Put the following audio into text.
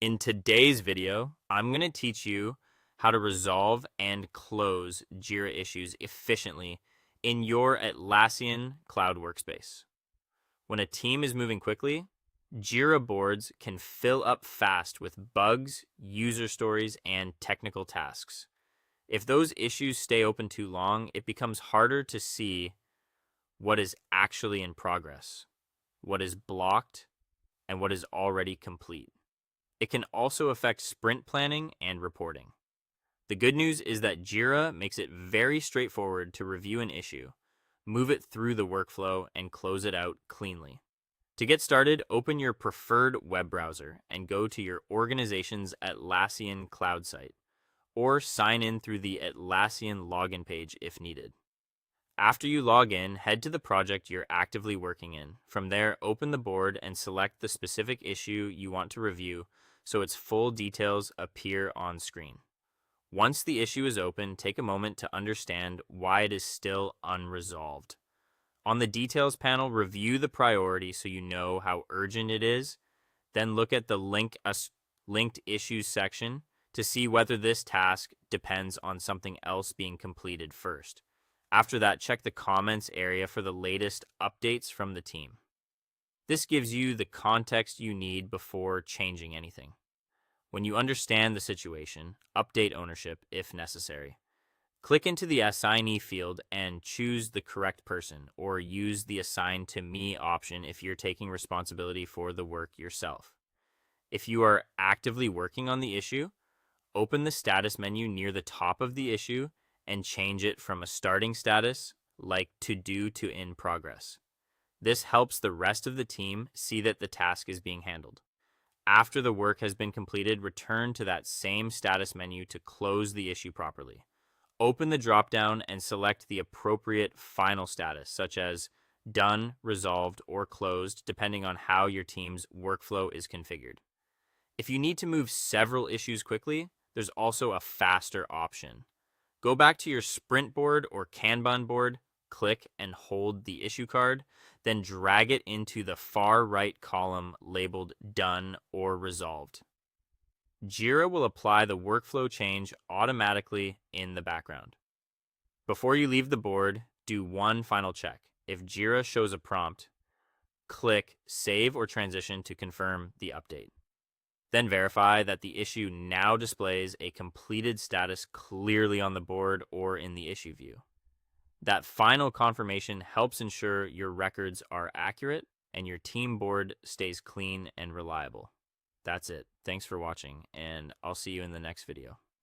In today's video, I'm going to teach you how to resolve and close Jira issues efficiently in your Atlassian cloud workspace. When a team is moving quickly, Jira boards can fill up fast with bugs, user stories, and technical tasks. If those issues stay open too long, it becomes harder to see what is actually in progress, what is blocked, and what is already complete. It can also affect sprint planning and reporting. The good news is that Jira makes it very straightforward to review an issue, move it through the workflow, and close it out cleanly. To get started, open your preferred web browser and go to your organization's Atlassian cloud site, or sign in through the Atlassian login page if needed. After you log in, head to the project you're actively working in. From there, open the board and select the specific issue you want to review so its full details appear on screen. Once the issue is open, take a moment to understand why it is still unresolved. On the details panel, review the priority so you know how urgent it is. Then look at the linked issues section to see whether this task depends on something else being completed first. After that, check the comments area for the latest updates from the team. This gives you the context you need before changing anything. When you understand the situation, update ownership if necessary. Click into the assignee field and choose the correct person, or use the assign to me option if you're taking responsibility for the work yourself. If you are actively working on the issue, open the status menu near the top of the issue and change it from a starting status, like to do, to in progress. This helps the rest of the team see that the task is being handled. After the work has been completed, return to that same status menu to close the issue properly. Open the dropdown and select the appropriate final status, such as done, resolved, or closed, depending on how your team's workflow is configured. If you need to move several issues quickly, there's also a faster option. Go back to your sprint board or Kanban board, click and hold the issue card, then drag it into the far right column labeled Done or Resolved. Jira will apply the workflow change automatically in the background. Before you leave the board, do one final check. If Jira shows a prompt, click Save or Transition to confirm the update. Then verify that the issue now displays a completed status clearly on the board or in the issue view. That final confirmation helps ensure your records are accurate and your team board stays clean and reliable. That's it. Thanks for watching, and I'll see you in the next video.